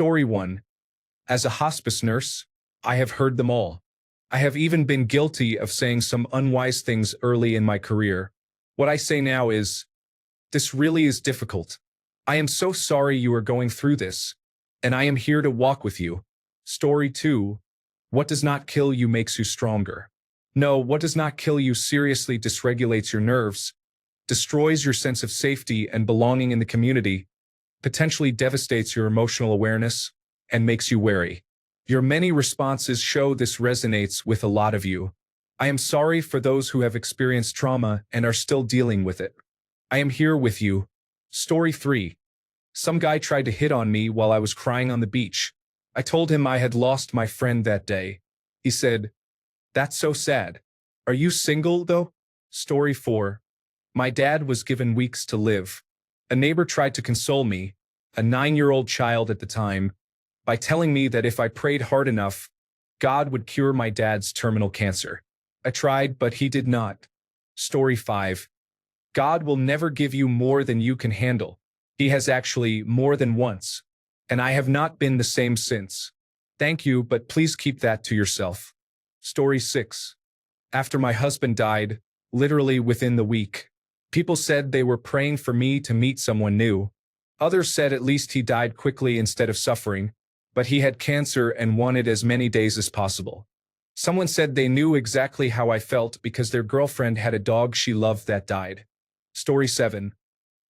Story 1. As a hospice nurse, I have heard them all. I have even been guilty of saying some unwise things early in my career. What I say now is, this really is difficult. I am so sorry you are going through this, and I am here to walk with you. Story 2. What does not kill you makes you stronger. No, what does not kill you seriously dysregulates your nerves, destroys your sense of safety and belonging in the community, potentially devastates your emotional awareness, and makes you wary. Your many responses show this resonates with a lot of you. I am sorry for those who have experienced trauma and are still dealing with it. I am here with you. Story 3. Some guy tried to hit on me while I was crying on the beach. I told him I had lost my friend that day. He said, "That's so sad. Are you single, though?" Story 4. My dad was given weeks to live. A neighbor tried to console me, a 9-year-old child at the time, by telling me that if I prayed hard enough, God would cure my dad's terminal cancer. I tried, but he did not. Story 5. God will never give you more than you can handle. He has actually more than once, and I have not been the same since. Thank you, but please keep that to yourself. Story 6. After my husband died, literally within the week, people said they were praying for me to meet someone new. Others said at least he died quickly instead of suffering, but he had cancer and wanted as many days as possible. Someone said they knew exactly how I felt because their girlfriend had a dog she loved that died. Story 7.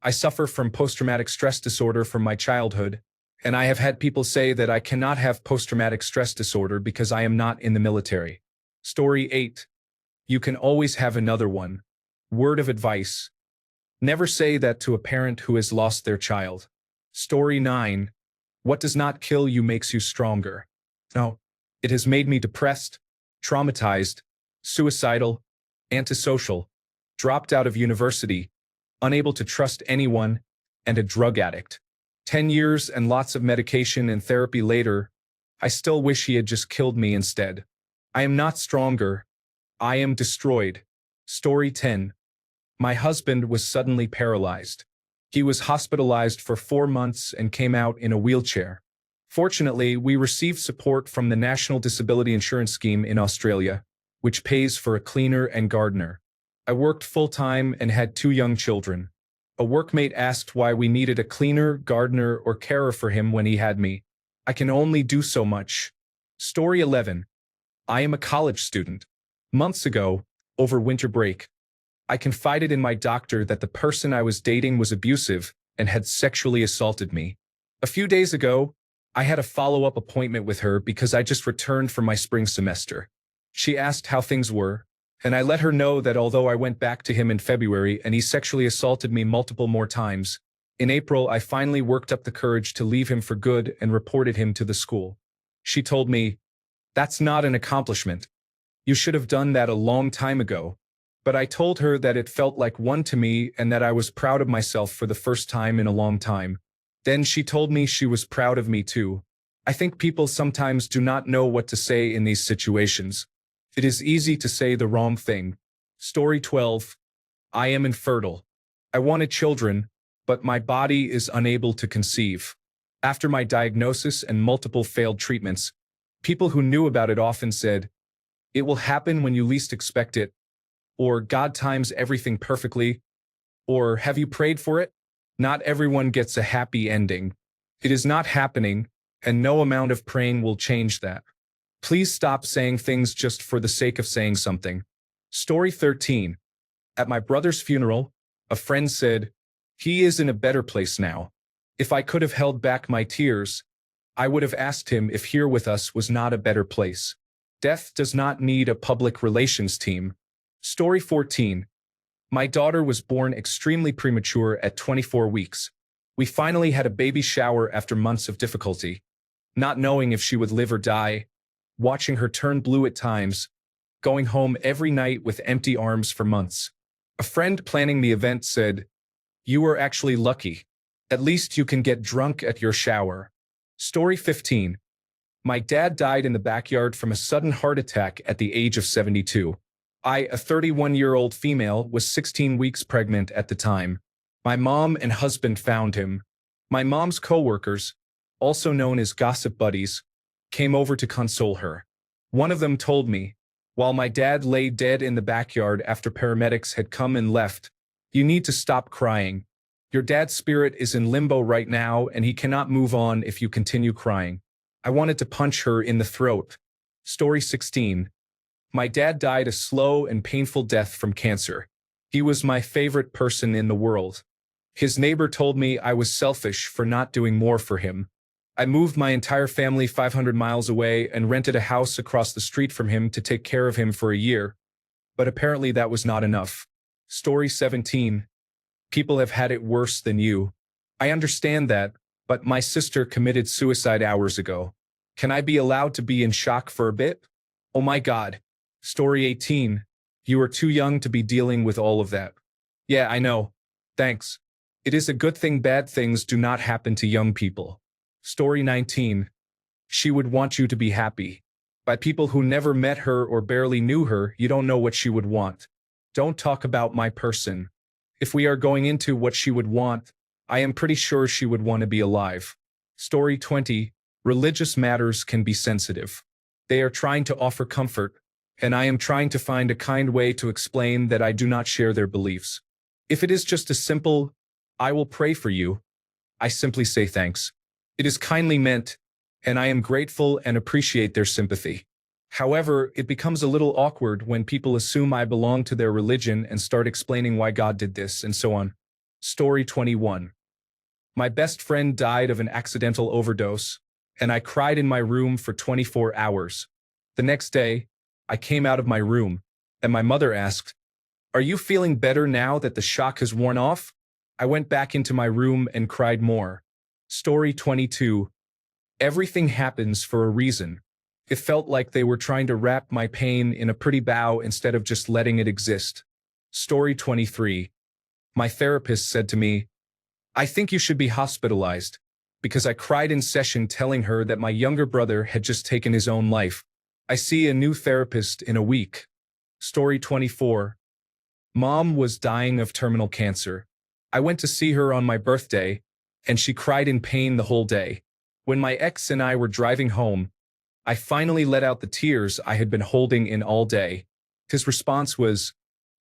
I suffer from post-traumatic stress disorder from my childhood, and I have had people say that I cannot have post-traumatic stress disorder because I am not in the military. Story 8. You can always have another one. Word of advice. Never say that to a parent who has lost their child. Story 9. What does not kill you makes you stronger. No, it has made me depressed, traumatized, suicidal, antisocial, dropped out of university, unable to trust anyone, and a drug addict. 10 years and lots of medication and therapy later, I still wish he had just killed me instead. I am not stronger. I am destroyed. Story 10. My husband was suddenly paralyzed. He was hospitalized for 4 months and came out in a wheelchair. Fortunately, we received support from the National Disability Insurance Scheme in Australia, which pays for a cleaner and gardener. I worked full-time and had 2 young children. A workmate asked why we needed a cleaner, gardener, or carer for him when he had me. I can only do so much. Story 11. I am a college student. Months ago, over winter break, I confided in my doctor that the person I was dating was abusive and had sexually assaulted me. A few days ago, I had a follow-up appointment with her because I just returned from my spring semester. She asked how things were, and I let her know that although I went back to him in February and he sexually assaulted me multiple more times, in April I finally worked up the courage to leave him for good and reported him to the school. She told me, "That's not an accomplishment. You should have done that a long time ago." But I told her that it felt like one to me and that I was proud of myself for the first time in a long time. Then she told me she was proud of me too. I think people sometimes do not know what to say in these situations. It is easy to say the wrong thing. Story 12. I am infertile. I wanted children, but my body is unable to conceive. After my diagnosis and multiple failed treatments, people who knew about it often said, "It will happen when you least expect it," or "God times everything perfectly," or "Have you prayed for it?" Not everyone gets a happy ending. It is not happening, and no amount of praying will change that. Please stop saying things just for the sake of saying something. Story 13. At my brother's funeral, a friend said, "He is in a better place now." If I could have held back my tears, I would have asked him if here with us was not a better place. Death does not need a public relations team. Story 14. My daughter was born extremely premature at 24 weeks. We finally had a baby shower after months of difficulty. Not knowing if she would live or die, watching her turn blue at times, going home every night with empty arms for months. A friend planning the event said, "You were actually lucky. At least you can get drunk at your shower." Story 15. My dad died in the backyard from a sudden heart attack at the age of 72. I, a 31-year-old female, was 16 weeks pregnant at the time. My mom and husband found him. My mom's co-workers, also known as gossip buddies, came over to console her. One of them told me, while my dad lay dead in the backyard after paramedics had come and left, "You need to stop crying. Your dad's spirit is in limbo right now and he cannot move on if you continue crying." I wanted to punch her in the throat. Story 16. My dad died a slow and painful death from cancer. He was my favorite person in the world. His neighbor told me I was selfish for not doing more for him. I moved my entire family 500 miles away and rented a house across the street from him to take care of him for a year. But apparently that was not enough. Story 17. People have had it worse than you. I understand that, but my sister committed suicide hours ago. Can I be allowed to be in shock for a bit? Oh my God. Story 18. You are too young to be dealing with all of that. Yeah, I know. Thanks. It is a good thing bad things do not happen to young people. Story 19. She would want you to be happy. By people who never met her or barely knew her, you don't know what she would want. Don't talk about my person. If we are going into what she would want, I am pretty sure she would want to be alive. Story 20. Religious matters can be sensitive. They are trying to offer comfort, and I am trying to find a kind way to explain that I do not share their beliefs. If it is just a simple, "I will pray for you," I simply say thanks. It is kindly meant, and I am grateful and appreciate their sympathy. However, it becomes a little awkward when people assume I belong to their religion and start explaining why God did this and so on. Story 21. My best friend died of an accidental overdose, and I cried in my room for 24 hours. The next day, I came out of my room, and my mother asked, "Are you feeling better now that the shock has worn off?" I went back into my room and cried more. Story 22. Everything happens for a reason. It felt like they were trying to wrap my pain in a pretty bow instead of just letting it exist. Story 23. My therapist said to me, "I think you should be hospitalized," because I cried in session telling her that my younger brother had just taken his own life. I see a new therapist in a week. Story 24. Mom was dying of terminal cancer. I went to see her on my birthday, and she cried in pain the whole day. When my ex and I were driving home, I finally let out the tears I had been holding in all day. His response was,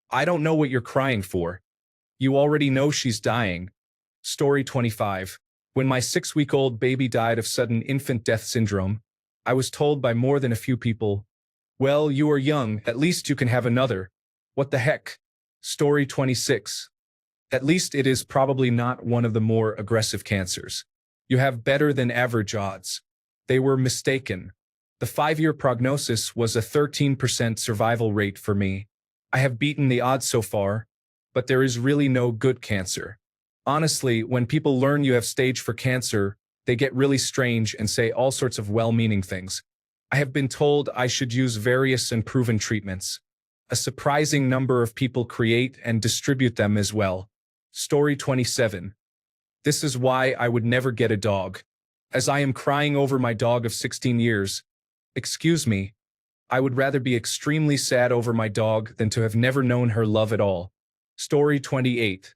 "I don't know what you're crying for. You already know she's dying." Story 25. When my 6-week-old baby died of sudden infant death syndrome, I was told by more than a few people, "Well, you are young, at least you can have another." What the heck? Story 26. At least it is probably not one of the more aggressive cancers. You have better than average odds. They were mistaken. The 5-year prognosis was a 13% survival rate for me. I have beaten the odds so far, but there is really no good cancer. Honestly, when people learn you have stage 4 cancer, they get really strange and say all sorts of well-meaning things. I have been told I should use various and proven treatments. A surprising number of people create and distribute them as well. Story 27. This is why I would never get a dog. As I am crying over my dog of 16 years, excuse me, I would rather be extremely sad over my dog than to have never known her love at all. Story 28.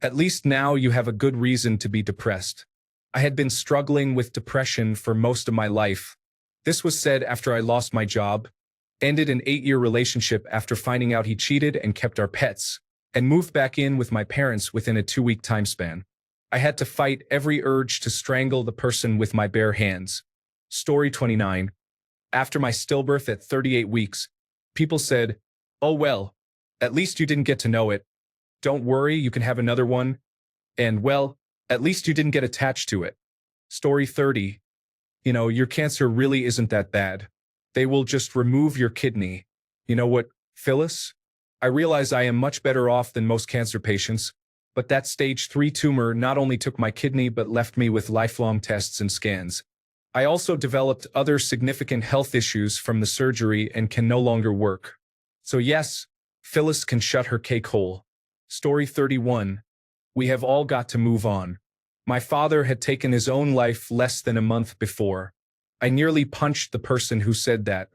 At least now you have a good reason to be depressed. I had been struggling with depression for most of my life. This was said after I lost my job, ended an 8-year relationship after finding out he cheated and kept our pets, and moved back in with my parents within a 2-week time span. I had to fight every urge to strangle the person with my bare hands. Story 29. After my stillbirth at 38 weeks, people said, "Oh well, at least you didn't get to know it. Don't worry, you can have another one. And well, at least you didn't get attached to it." Story 30. Your cancer really isn't that bad. They will just remove your kidney. You know what, Phyllis? I realize I am much better off than most cancer patients, but that stage 3 tumor not only took my kidney but left me with lifelong tests and scans. I also developed other significant health issues from the surgery and can no longer work. So yes, Phyllis can shut her cake hole. Story 31. We have all got to move on. My father had taken his own life less than a month before. I nearly punched the person who said that.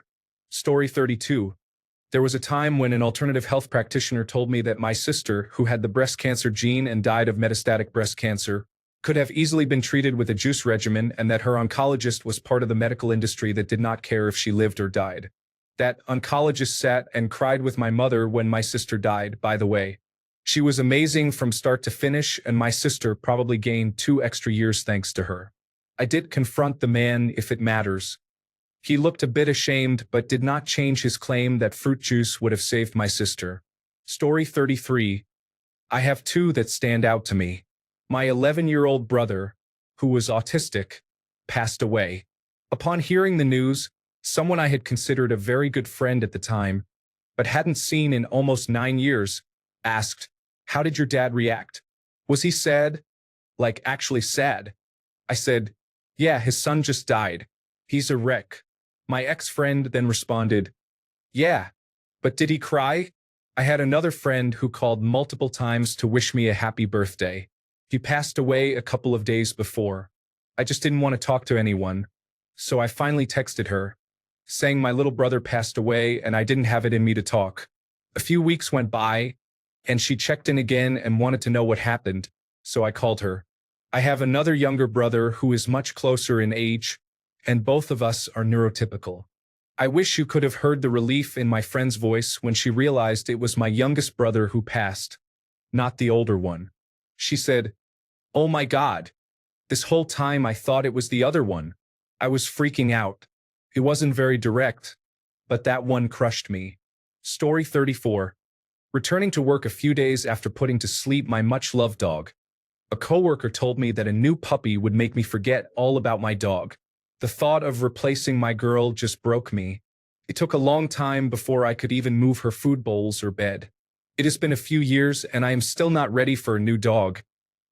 Story 32. There was a time when an alternative health practitioner told me that my sister, who had the breast cancer gene and died of metastatic breast cancer, could have easily been treated with a juice regimen and that her oncologist was part of the medical industry that did not care if she lived or died. That oncologist sat and cried with my mother when my sister died, by the way. She was amazing from start to finish, and my sister probably gained 2 extra years thanks to her. I did confront the man, if it matters. He looked a bit ashamed but did not change his claim that fruit juice would have saved my sister. Story 33. I have 2 that stand out to me. My 11-year-old brother, who was autistic, passed away. Upon hearing the news, someone I had considered a very good friend at the time, but hadn't seen in almost 9 years, asked, "How did your dad react? Was he sad? Like actually sad?" I said, "Yeah, his son just died. He's a wreck." My ex-friend then responded, "Yeah, but did he cry?" I had another friend who called multiple times to wish me a happy birthday. He passed away a couple of days before. I just didn't want to talk to anyone, so I finally texted her, saying my little brother passed away and I didn't have it in me to talk. A few weeks went by, and she checked in again and wanted to know what happened, so I called her. I have another younger brother who is much closer in age, and both of us are neurotypical. I wish you could have heard the relief in my friend's voice when she realized it was my youngest brother who passed, not the older one. She said, "Oh my God. This whole time I thought it was the other one." I was freaking out. It wasn't very direct, but that one crushed me. Story 34. Returning to work a few days after putting to sleep my much-loved dog, a coworker told me that a new puppy would make me forget all about my dog. The thought of replacing my girl just broke me. It took a long time before I could even move her food bowls or bed. It has been a few years and I am still not ready for a new dog,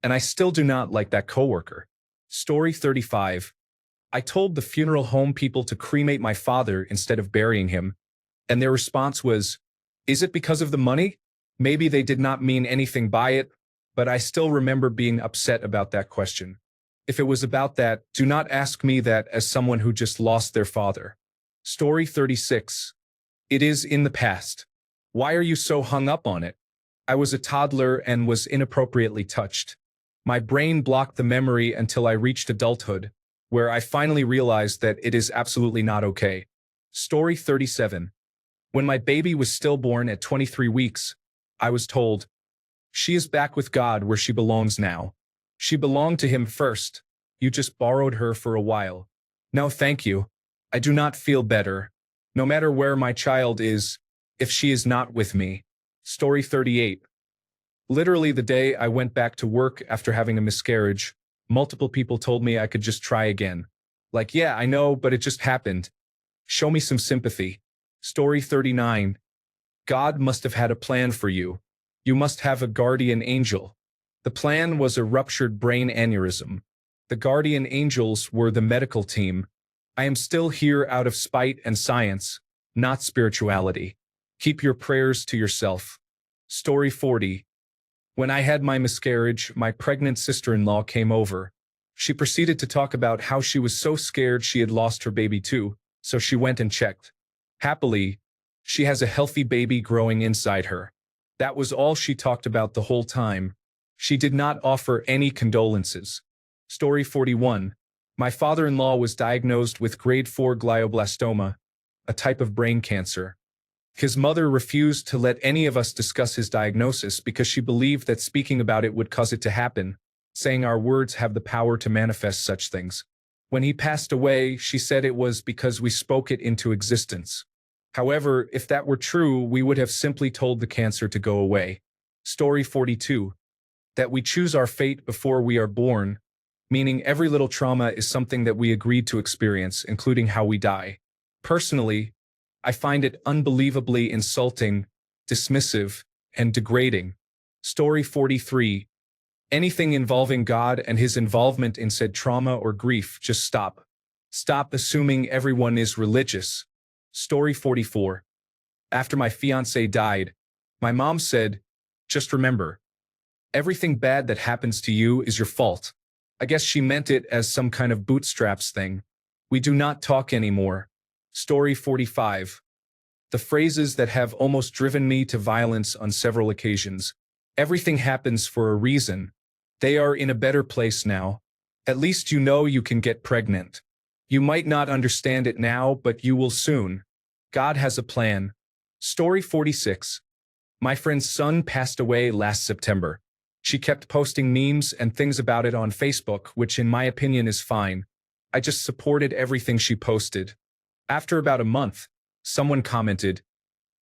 and I still do not like that coworker. Story 35. I told the funeral home people to cremate my father instead of burying him, and their response was, "Is it because of the money?" Maybe they did not mean anything by it, but I still remember being upset about that question. If it was about that, do not ask me that as someone who just lost their father. Story 36. It is in the past. Why are you so hung up on it? I was a toddler and was inappropriately touched. My brain blocked the memory until I reached adulthood, where I finally realized that it is absolutely not okay. Story 37. When my baby was stillborn at 23 weeks, I was told, "She is back with God where she belongs now. She belonged to Him first. You just borrowed her for a while." No, thank you. I do not feel better, no matter where my child is, if she is not with me. Story 38. Literally the day I went back to work after having a miscarriage, multiple people told me I could just try again. Like, yeah, I know, but it just happened. Show me some sympathy. Story 39. God must have had a plan for you. You must have a guardian angel. The plan was a ruptured brain aneurysm. The guardian angels were the medical team. I am still here out of spite and science, not spirituality. Keep your prayers to yourself. Story 40. When I had my miscarriage, my pregnant sister-in-law came over. She proceeded to talk about how she was so scared she had lost her baby too, so she went and checked. Happily, she has a healthy baby growing inside her. That was all she talked about the whole time. She did not offer any condolences. Story 41. My father-in-law was diagnosed with grade 4 glioblastoma, a type of brain cancer. His mother refused to let any of us discuss his diagnosis because she believed that speaking about it would cause it to happen, saying our words have the power to manifest such things. When he passed away, she said it was because we spoke it into existence. However, if that were true, we would have simply told the cancer to go away. Story 42. That we choose our fate before we are born, meaning every little trauma is something that we agreed to experience, including how we die. Personally, I find it unbelievably insulting, dismissive, and degrading. Story 43. Anything involving God and His involvement in said trauma or grief, just stop. Stop assuming everyone is religious. Story 44. After my fiancé died, my mom said, "Just remember, everything bad that happens to you is your fault." I guess she meant it as some kind of bootstraps thing. We do not talk anymore. Story 45. The phrases that have almost driven me to violence on several occasions. Everything happens for a reason. They are in a better place now. At least you know you can get pregnant. You might not understand it now, but you will soon. God has a plan. Story 46. My friend's son passed away last September. She kept posting memes and things about it on Facebook, which in my opinion is fine. I just supported everything she posted. After about a month, someone commented,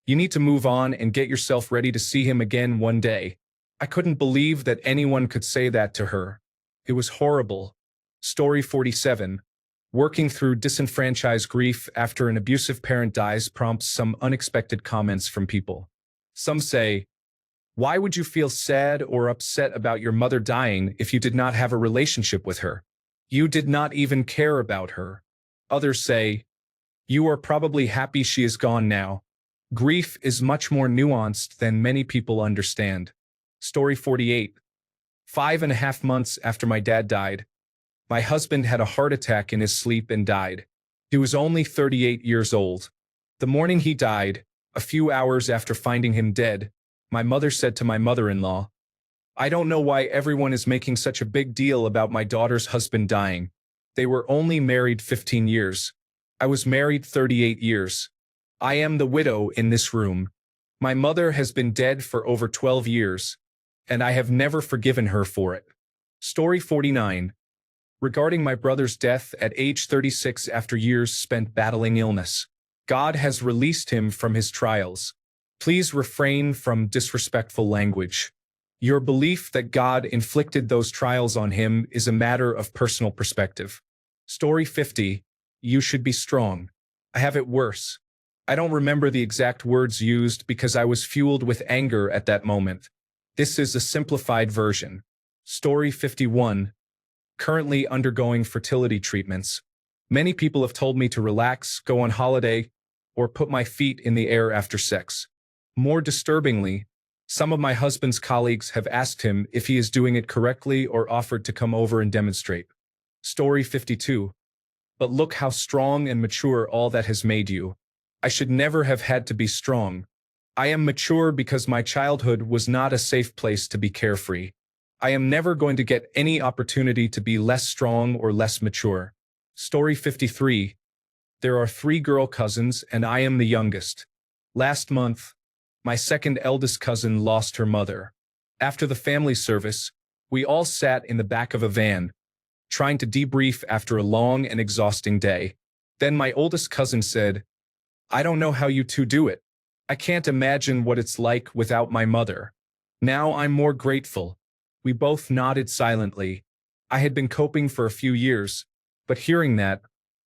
"You need to move on and get yourself ready to see him again one day." I couldn't believe that anyone could say that to her. It was horrible. Story 47. Working through disenfranchised grief after an abusive parent dies prompts some unexpected comments from people. Some say, "Why would you feel sad or upset about your mother dying if you did not have a relationship with her? You did not even care about her." Others say, "You are probably happy she is gone now." Grief is much more nuanced than many people understand. Story 48. 5.5 months after my dad died, my husband had a heart attack in his sleep and died. He was only 38 years old. The morning he died, a few hours after finding him dead, my mother said to my mother-in-law, "I don't know why everyone is making such a big deal about my daughter's husband dying. They were only married 15 years. I was married 38 years. I am the widow in this room. My mother has been dead for over 12 years, and I have never forgiven her for it." Story 49. Regarding my brother's death at age 36 after years spent battling illness, God has released him from his trials. Please refrain from disrespectful language. Your belief that God inflicted those trials on him is a matter of personal perspective. Story 50. You should be strong. I have it worse. I don't remember the exact words used because I was fueled with anger at that moment. This is a simplified version. Story 51. Currently undergoing fertility treatments. Many people have told me to relax, go on holiday, or put my feet in the air after sex. More disturbingly, some of my husband's colleagues have asked him if he is doing it correctly or offered to come over and demonstrate. Story 52. But look how strong and mature all that has made you. I should never have had to be strong. I am mature because my childhood was not a safe place to be carefree. I am never going to get any opportunity to be less strong or less mature. Story 53. There are 3 girl cousins and I am the youngest. Last month, my second eldest cousin lost her mother. After the family service, we all sat in the back of a van, trying to debrief after a long and exhausting day. Then my oldest cousin said, "I don't know how you two do it. I can't imagine what it's like without my mother. Now I'm more grateful." We both nodded silently. I had been coping for a few years, but hearing that,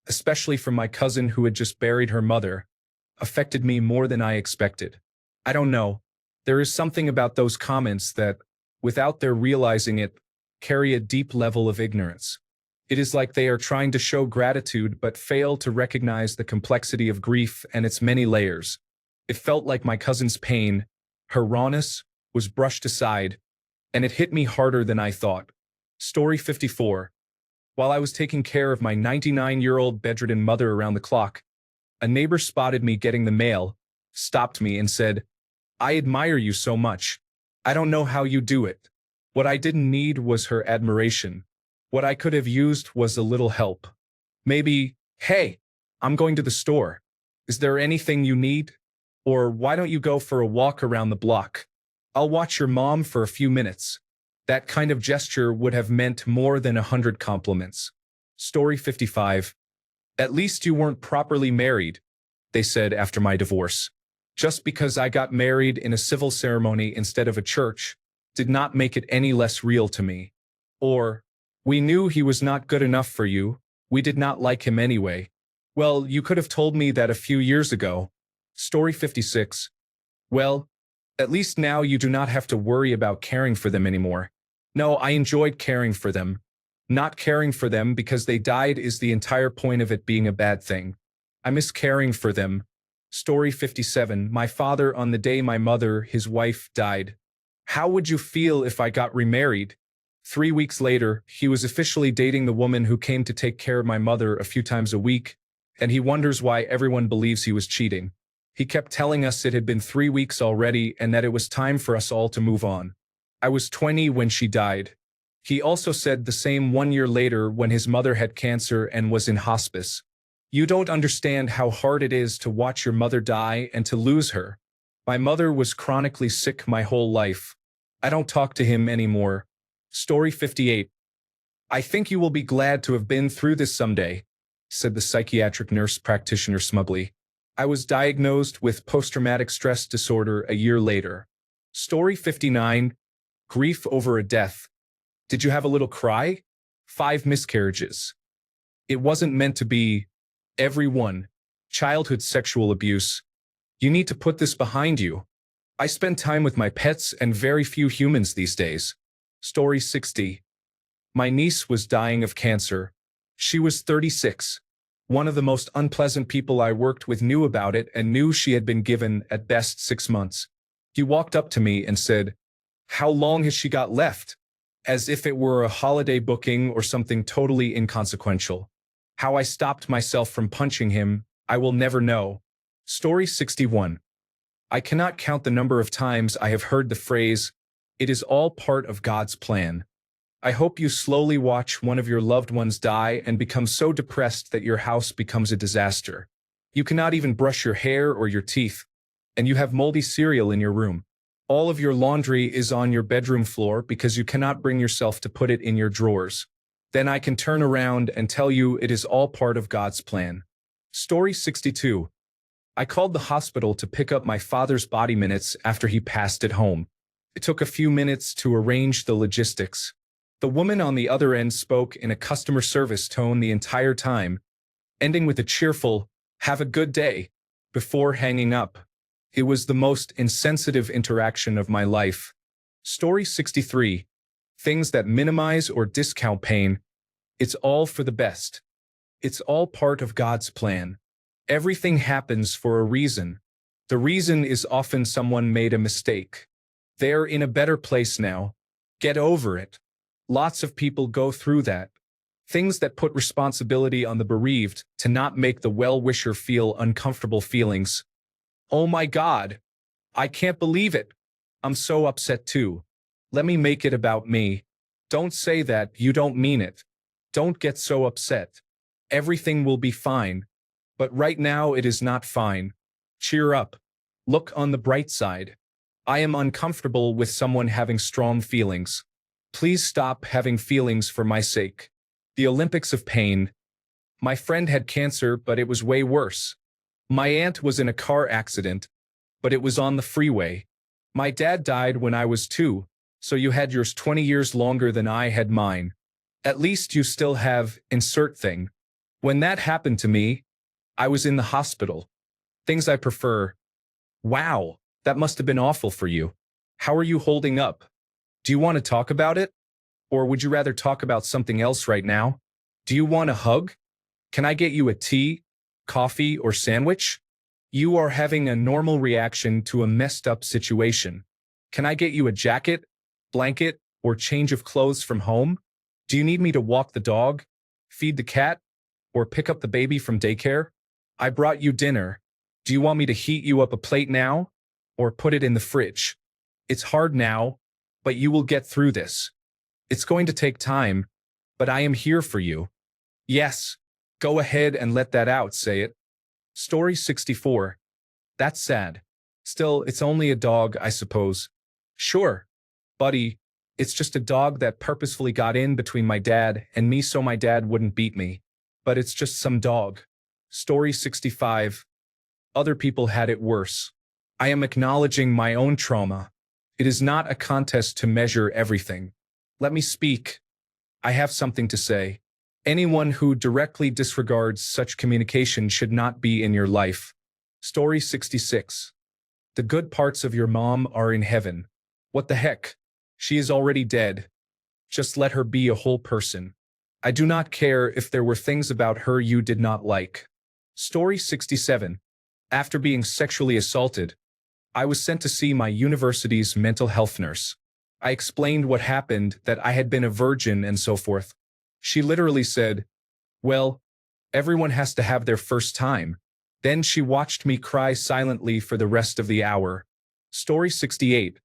especially from my cousin who had just buried her mother, affected me more than I expected. I don't know. There is something about those comments that, without their realizing it, carry a deep level of ignorance. It is like they are trying to show gratitude but fail to recognize the complexity of grief and its many layers. It felt like my cousin's pain, her rawness, was brushed aside, and it hit me harder than I thought. Story 54. While I was taking care of my 99-year-old bedridden mother around the clock, a neighbor spotted me getting the mail, stopped me and said, "I admire you so much. I don't know how you do it." What I didn't need was her admiration. What I could have used was a little help. Maybe, "Hey, I'm going to the store. Is there anything you need?" Or, "Why don't you go for a walk around the block? I'll watch your mom for a few minutes." That kind of gesture would have meant more than 100 compliments. Story 55. At least you weren't properly married, they said after my divorce. Just because I got married in a civil ceremony instead of a church did not make it any less real to me. Or, "We knew he was not good enough for you. We did not like him anyway." Well, you could have told me that a few years ago. Story 56. Well, at least now you do not have to worry about caring for them anymore. No, I enjoyed caring for them. Not caring for them because they died is the entire point of it being a bad thing. I miss caring for them. Story 57. My father on the day my mother, his wife, died. How would you feel if I got remarried? 3 weeks later, he was officially dating the woman who came to take care of my mother a few times a week, and he wonders why everyone believes he was cheating. He kept telling us it had been 3 weeks already and that it was time for us all to move on. I was 20 when she died. He also said the same 1 year later when his mother had cancer and was in hospice. You don't understand how hard it is to watch your mother die and to lose her. My mother was chronically sick my whole life. I don't talk to him anymore. Story 58. I think you will be glad to have been through this someday, said the psychiatric nurse practitioner smugly. I was diagnosed with post-traumatic stress disorder a year later. Story 59. Grief over a death. Did you have a little cry? 5 miscarriages. It wasn't meant to be. Everyone. Childhood sexual abuse. You need to put this behind you. I spend time with my pets and very few humans these days. Story 60. My niece was dying of cancer. She was 36. One of the most unpleasant people I worked with knew about it and knew she had been given, at best, 6 months. He walked up to me and said, "How long has she got left?" As if it were a holiday booking or something totally inconsequential. How I stopped myself from punching him, I will never know. Story 61. I cannot count the number of times I have heard the phrase, "It is all part of God's plan." I hope you slowly watch one of your loved ones die and become so depressed that your house becomes a disaster. You cannot even brush your hair or your teeth, and you have moldy cereal in your room. All of your laundry is on your bedroom floor because you cannot bring yourself to put it in your drawers. Then I can turn around and tell you it is all part of God's plan. Story 62. I called the hospital to pick up my father's body minutes after he passed at home. It took a few minutes to arrange the logistics. The woman on the other end spoke in a customer service tone the entire time, ending with a cheerful, "Have a good day," before hanging up. It was the most insensitive interaction of my life. Story 63. Things that minimize or discount pain. It's all for the best. It's all part of God's plan. Everything happens for a reason. The reason is often someone made a mistake. They're in a better place now. Get over it. Lots of people go through that. Things that put responsibility on the bereaved to not make the well-wisher feel uncomfortable feelings. Oh my God. I can't believe it. I'm so upset too. Let me make it about me. Don't say that, you don't mean it. Don't get so upset. Everything will be fine. But right now it is not fine. Cheer up. Look on the bright side. I am uncomfortable with someone having strong feelings. Please stop having feelings for my sake. The Olympics of pain. My friend had cancer, but it was way worse. My aunt was in a car accident, but it was on the freeway. My dad died when I was 2, so you had yours 20 years longer than I had mine. At least you still have insert thing. When that happened to me, I was in the hospital. Things I prefer. Wow, that must have been awful for you. How are you holding up? Do you want to talk about it? Or would you rather talk about something else right now? Do you want a hug? Can I get you a tea, coffee, or sandwich? You are having a normal reaction to a messed up situation. Can I get you a jacket, blanket, or change of clothes from home? Do you need me to walk the dog, feed the cat, or pick up the baby from daycare? I brought you dinner. Do you want me to heat you up a plate now, or put it in the fridge? It's hard now, but you will get through this. It's going to take time, but I am here for you. Yes, go ahead and let that out, say it. Story 64. That's sad. Still, it's only a dog, I suppose. Sure, buddy, it's just a dog that purposefully got in between my dad and me so my dad wouldn't beat me. But it's just some dog. Story 65. Other people had it worse. I am acknowledging my own trauma. It is not a contest to measure everything. Let me speak. I have something to say. Anyone who directly disregards such communication should not be in your life. Story 66. The good parts of your mom are in heaven. What the heck? She is already dead. Just let her be a whole person. I do not care if there were things about her you did not like. Story 67. After being sexually assaulted, I was sent to see my university's mental health nurse. I explained what happened, that I had been a virgin and so forth. She literally said, "Well, everyone has to have their first time." Then she watched me cry silently for the rest of the hour. Story 68.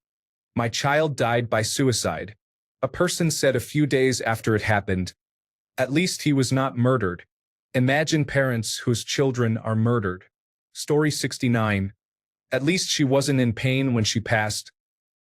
My child died by suicide. A person said a few days after it happened, "At least he was not murdered." Imagine parents whose children are murdered. Story 69. "At least she wasn't in pain when she passed,"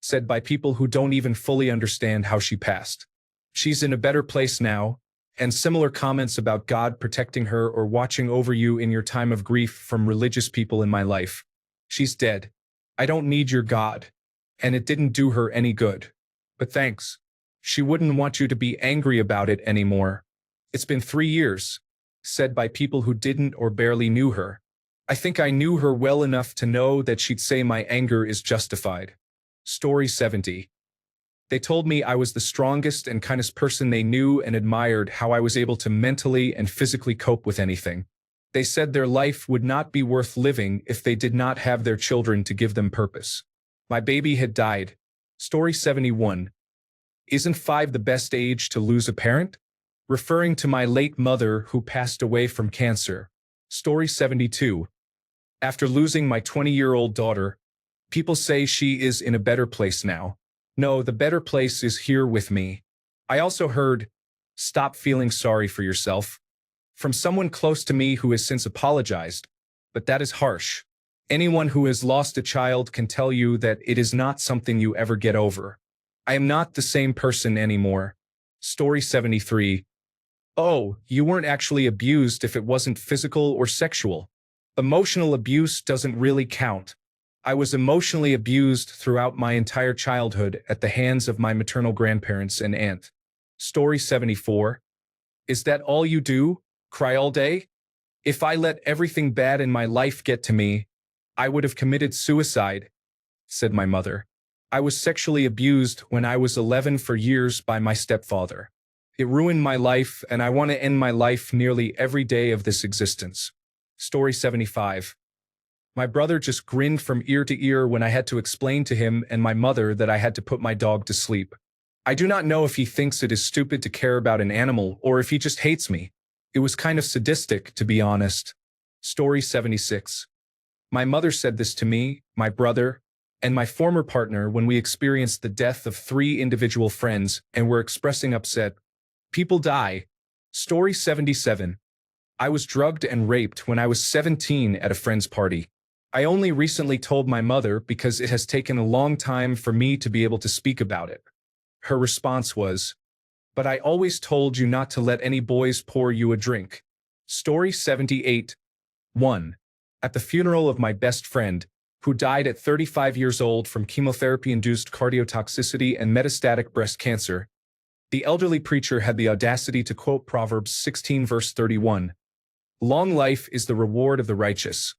said by people who don't even fully understand how she passed. "She's in a better place now," and similar comments about God protecting her or watching over you in your time of grief from religious people in my life. "She's dead. I don't need your God." And it didn't do her any good. But thanks. She wouldn't want you to be angry about it anymore. "It's been 3 years," said by people who didn't or barely knew her. "I think I knew her well enough to know that she'd say my anger is justified." Story 70. "They told me I was the strongest and kindest person they knew and admired how I was able to mentally and physically cope with anything. They said their life would not be worth living if they did not have their children to give them purpose. My baby had died." Story 71. "Isn't 5 the best age to lose a parent?" Referring to my late mother who passed away from cancer. Story 72. "After losing my 20-year-old daughter, people say she is in a better place now. No, the better place is here with me." I also heard, "Stop feeling sorry for yourself," from someone close to me who has since apologized, but that is harsh. Anyone who has lost a child can tell you that it is not something you ever get over. I am not the same person anymore. Story 73. "Oh, you weren't actually abused if it wasn't physical or sexual. Emotional abuse doesn't really count. I was emotionally abused throughout my entire childhood at the hands of my maternal grandparents and aunt." Story 74. "Is that all you do? Cry all day? If I let everything bad in my life get to me, I would have committed suicide," said my mother. "I was sexually abused when I was 11 for years by my stepfather. It ruined my life, and I want to end my life nearly every day of this existence." Story 75. "My brother just grinned from ear to ear when I had to explain to him and my mother that I had to put my dog to sleep. I do not know if he thinks it is stupid to care about an animal or if he just hates me. It was kind of sadistic, to be honest." Story 76. "My mother said this to me, my brother, and my former partner when we experienced the death of 3 individual friends and were expressing upset. People die." Story 77. "I was drugged and raped when I was 17 at a friend's party. I only recently told my mother because it has taken a long time for me to be able to speak about it. Her response was, 'But I always told you not to let any boys pour you a drink.'" Story 78. 1. At the funeral of my best friend, who died at 35 years old from chemotherapy-induced cardiotoxicity and metastatic breast cancer, the elderly preacher had the audacity to quote Proverbs 16 verse 31. "Long life is the reward of the righteous.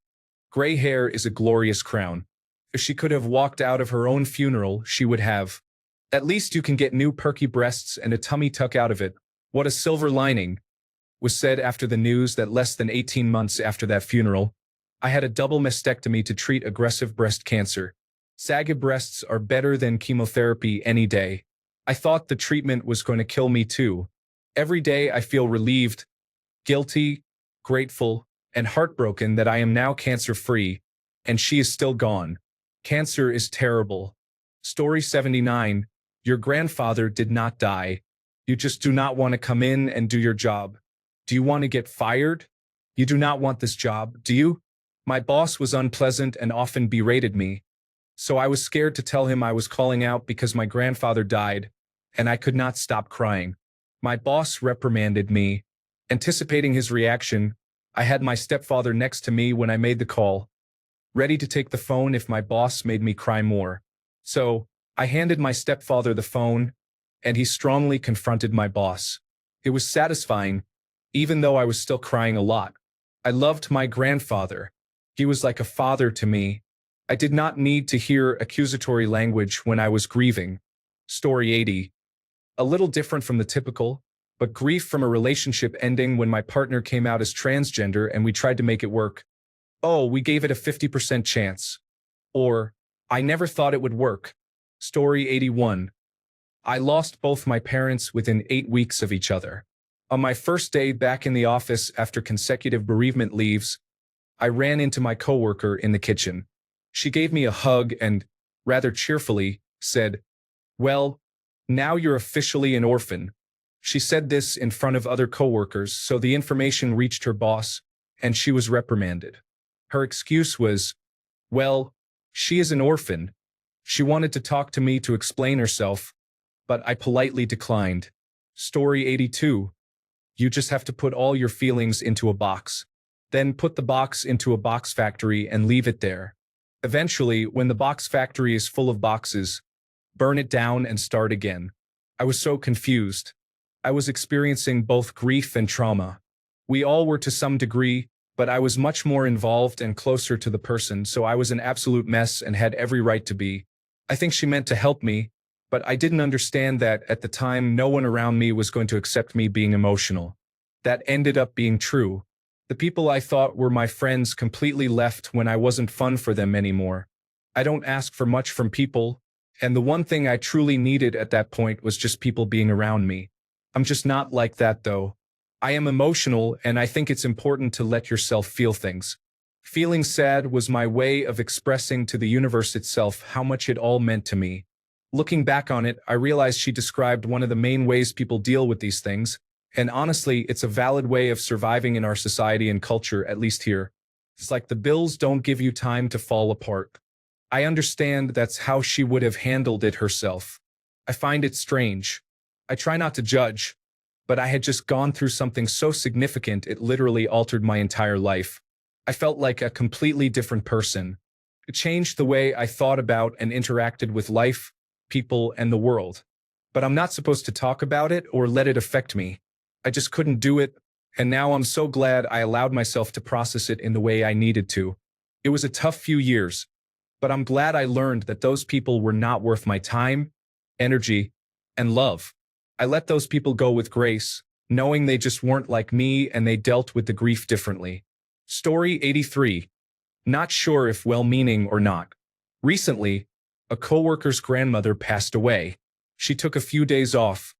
Gray hair is a glorious crown." If she could have walked out of her own funeral, she would have. "At least you can get new perky breasts and a tummy tuck out of it. What a silver lining," was said after the news that less than 18 months after that funeral, I had a double mastectomy to treat aggressive breast cancer. Saggy breasts are better than chemotherapy any day. I thought the treatment was going to kill me too. Every day I feel relieved, guilty, grateful, and heartbroken that I am now cancer-free, and she is still gone. Cancer is terrible. Story 79. Your grandfather did not die. You just do not want to come in and do your job. Do you want to get fired? You do not want this job, do you? My boss was unpleasant and often berated me, so I was scared to tell him I was calling out because my grandfather died, and I could not stop crying. My boss reprimanded me. Anticipating his reaction, I had my stepfather next to me when I made the call, ready to take the phone if my boss made me cry more. So, I handed my stepfather the phone, and he strongly confronted my boss. It was satisfying, even though I was still crying a lot. I loved my grandfather. He was like a father to me. I did not need to hear accusatory language when I was grieving. Story 80. A little different from the typical, but grief from a relationship ending when my partner came out as transgender and we tried to make it work. Oh, we gave it a 50% chance. Or, I never thought it would work. Story 81. I lost both my parents within 8 weeks of each other. On my first day back in the office after consecutive bereavement leaves, I ran into my coworker in the kitchen. She gave me a hug and, rather cheerfully, said, "Well, Now you're officially an orphan. She said this in front of other coworkers, so the information reached her boss, and she was reprimanded. Her excuse was, well, she is an orphan. She wanted to talk to me to explain herself, but I politely declined. Story 82. You just have to put all your feelings into a box. Then put the box into a box factory and leave it there. Eventually, when the box factory is full of boxes, burn it down and start again. I was so confused. I was experiencing both grief and trauma. We all were to some degree, but I was much more involved and closer to the person, so I was an absolute mess and had every right to be. I think she meant to help me, but I didn't understand that at the time no one around me was going to accept me being emotional. That ended up being true. The people I thought were my friends completely left when I wasn't fun for them anymore. I don't ask for much from people, and the one thing I truly needed at that point was just people being around me. I'm just not like that though. I am emotional, and I think it's important to let yourself feel things. Feeling sad was my way of expressing to the universe itself how much it all meant to me. Looking back on it, I realized she described one of the main ways people deal with these things, and honestly, it's a valid way of surviving in our society and culture, at least here. It's like the bills don't give you time to fall apart. I understand that's how she would have handled it herself. I find it strange. I try not to judge, but I had just gone through something so significant it literally altered my entire life. I felt like a completely different person. It changed the way I thought about and interacted with life, people, and the world. But I'm not supposed to talk about it or let it affect me. I just couldn't do it, and now I'm so glad I allowed myself to process it in the way I needed to. It was a tough few years, but I'm glad I learned that those people were not worth my time, energy, and love. I let those people go with grace, knowing they just weren't like me and they dealt with the grief differently. Story 83. Not sure if well-meaning or not. Recently, a coworker's grandmother passed away. She took a few days off.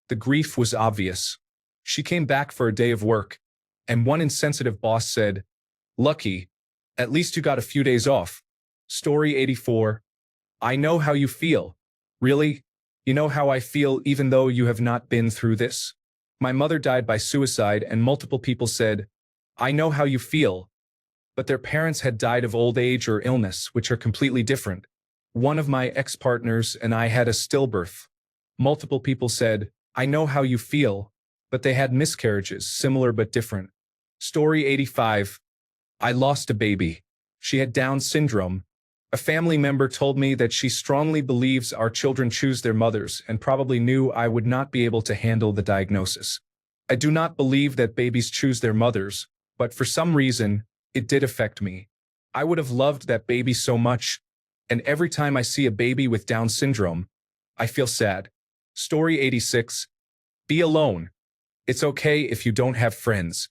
The grief was obvious. She came back for a day of work, and one insensitive boss said, "Lucky, at least you got a few days off." Story 84. I know how you feel. Really? You know how I feel even though you have not been through this? My mother died by suicide, and multiple people said, I know how you feel. But their parents had died of old age or illness, which are completely different. One of my ex-partners and I had a stillbirth. Multiple people said, I know how you feel, but they had miscarriages, similar but different. Story 85. I lost a baby. She had Down syndrome. A family member told me that she strongly believes our children choose their mothers and probably knew I would not be able to handle the diagnosis. I do not believe that babies choose their mothers, but for some reason, it did affect me. I would have loved that baby so much, and every time I see a baby with Down syndrome, I feel sad. Story 86. Be alone. It's okay if you don't have friends.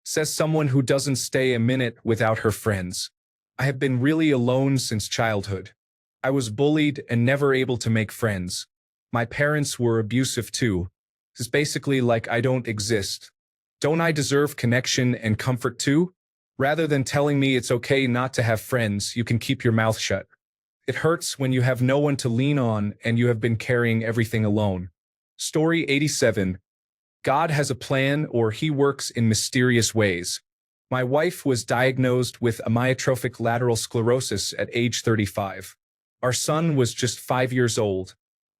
Says someone who doesn't stay a minute without her friends. I have been really alone since childhood. I was bullied and never able to make friends. My parents were abusive too. It's basically like I don't exist. Don't I deserve connection and comfort too? Rather than telling me it's okay not to have friends, you can keep your mouth shut. It hurts when you have no one to lean on and you have been carrying everything alone. Story 87. God has a plan, or he works in mysterious ways. My wife was diagnosed with amyotrophic lateral sclerosis at age 35. Our son was just 5 years old.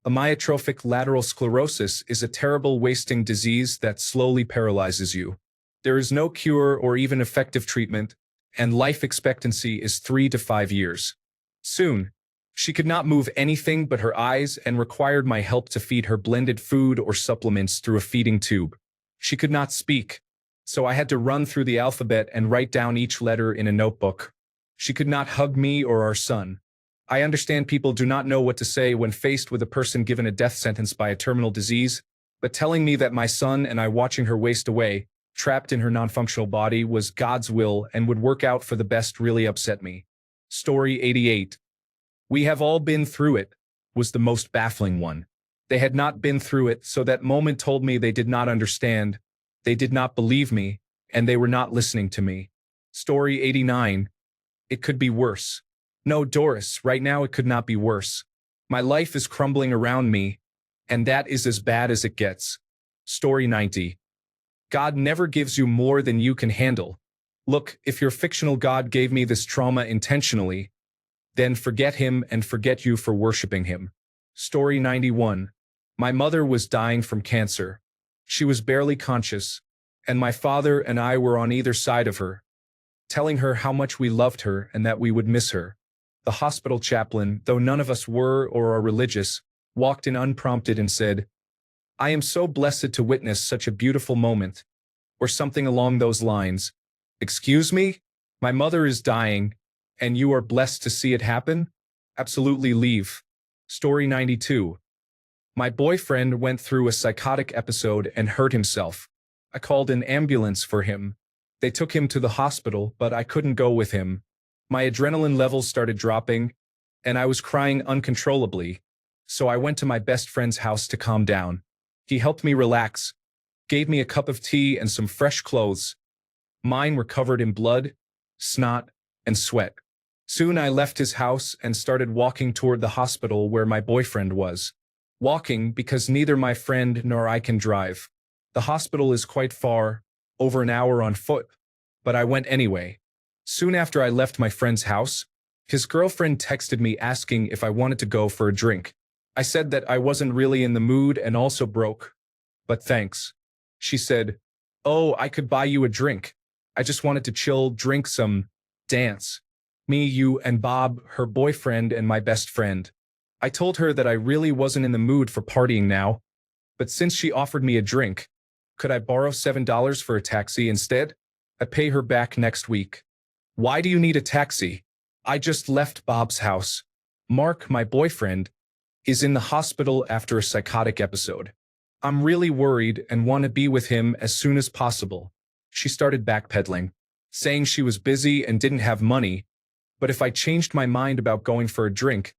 Amyotrophic lateral sclerosis is a terrible wasting disease that slowly paralyzes you. There is no cure or even effective treatment, and life expectancy is 3 to 5 years. Soon, she could not move anything but her eyes and required my help to feed her blended food or supplements through a feeding tube. She could not speak, so I had to run through the alphabet and write down each letter in a notebook. She could not hug me or our son. I understand people do not know what to say when faced with a person given a death sentence by a terminal disease, but telling me that my son and I watching her waste away, trapped in her non-functional body, was God's will and would work out for the best really upset me. Story 88. We have all been through it, was the most baffling one. They had not been through it, so that moment told me they did not understand, they did not believe me, and they were not listening to me. Story 89. It could be worse. No, Doris, right now it could not be worse. My life is crumbling around me, And that is as bad as it gets. Story 90. God never gives you more than you can handle. Look, if your fictional God gave me this trauma intentionally, then forget him and forget you for worshiping him. Story 91. My mother was dying from cancer. She was barely conscious, and my father and I were on either side of her, telling her how much we loved her and that we would miss her. The hospital chaplain, though none of us were or are religious, walked in unprompted and said, "I am so blessed to witness such a beautiful moment," or something along those lines. Excuse me? My mother is dying, and you are blessed to see it happen? Absolutely leave. Story 92. My boyfriend went through a psychotic episode and hurt himself. I called an ambulance for him. They took him to the hospital, but I couldn't go with him. My adrenaline levels started dropping, and I was crying uncontrollably. So I went to my best friend's house to calm down. He helped me relax, gave me a cup of tea and some fresh clothes. Mine were covered in blood, snot, and sweat. Soon I left his house and started walking toward the hospital where my boyfriend was. Walking because neither my friend nor I can drive. The hospital is quite far, over an hour on foot, but I went anyway. Soon after I left my friend's house, his girlfriend texted me asking if I wanted to go for a drink. I said that I wasn't really in the mood and also broke. But thanks. She said, "Oh, I could buy you a drink. I just wanted to chill, drink some, dance. Me, you, and Bob, her boyfriend and my best friend." I told her that I really wasn't in the mood for partying now, but since she offered me a drink, could I borrow $7 for a taxi instead? I pay her back next week. Why do you need a taxi? I just left Bob's house. Mark, my boyfriend, is in the hospital after a psychotic episode. I'm really worried and want to be with him as soon as possible. She started backpedaling, saying she was busy and didn't have money, but if I changed my mind about going for a drink,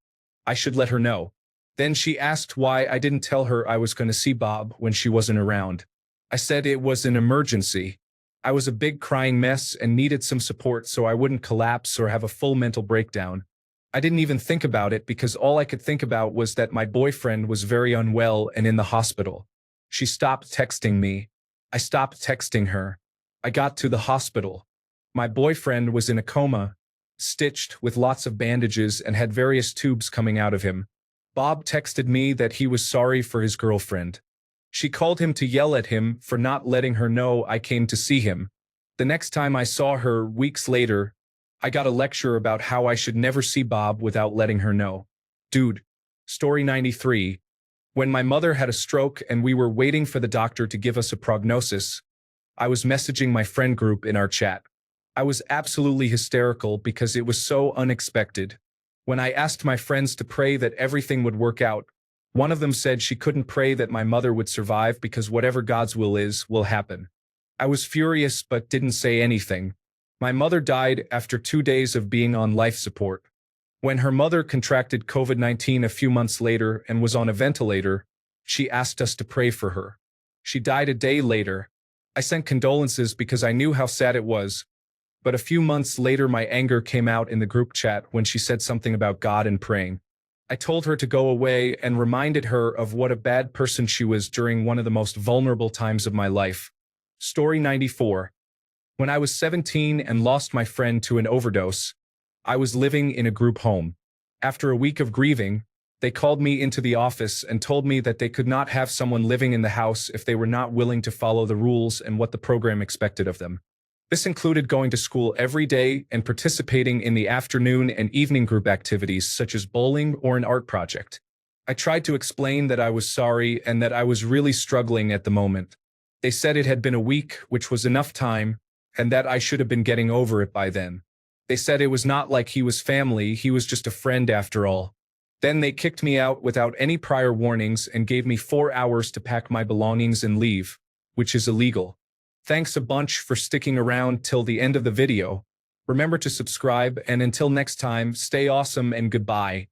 I should let her know. Then she asked why I didn't tell her I was going to see Bob when she wasn't around. I said it was an emergency. I was a big crying mess and needed some support so I wouldn't collapse or have a full mental breakdown. I didn't even think about it because all I could think about was that my boyfriend was very unwell and in the hospital. She stopped texting me. I stopped texting her. I got to the hospital. My boyfriend was in a coma, stitched with lots of bandages and had various tubes coming out of him. Bob texted me that he was sorry for his girlfriend. She called him to yell at him for not letting her know I came to see him. The next time I saw her, weeks later, I got a lecture about how I should never see Bob without letting her know. Dude. Story 93. When my mother had a stroke and we were waiting for the doctor to give us a prognosis, I was messaging my friend group in our chat. I was absolutely hysterical because it was so unexpected. When I asked my friends to pray that everything would work out, one of them said she couldn't pray that my mother would survive because whatever God's will is, will happen. I was furious but didn't say anything. My mother died after 2 days of being on life support. When her mother contracted COVID-19 a few months later and was on a ventilator, she asked us to pray for her. She died a day later. I sent condolences because I knew how sad it was. But a few months later my anger came out in the group chat when she said something about God and praying. I told her to go away and reminded her of what a bad person she was during one of the most vulnerable times of my life. Story 94. When I was 17 and lost my friend to an overdose, I was living in a group home. After a week of grieving, they called me into the office and told me that they could not have someone living in the house if they were not willing to follow the rules and what the program expected of them. This included going to school every day and participating in the afternoon and evening group activities such as bowling or an art project. I tried to explain that I was sorry and that I was really struggling at the moment. They said it had been a week, which was enough time, and that I should have been getting over it by then. They said it was not like he was family, he was just a friend after all. Then they kicked me out without any prior warnings and gave me 4 hours to pack my belongings and leave, which is illegal. Thanks a bunch for sticking around till the end of the video. Remember to subscribe, and until next time, stay awesome and goodbye.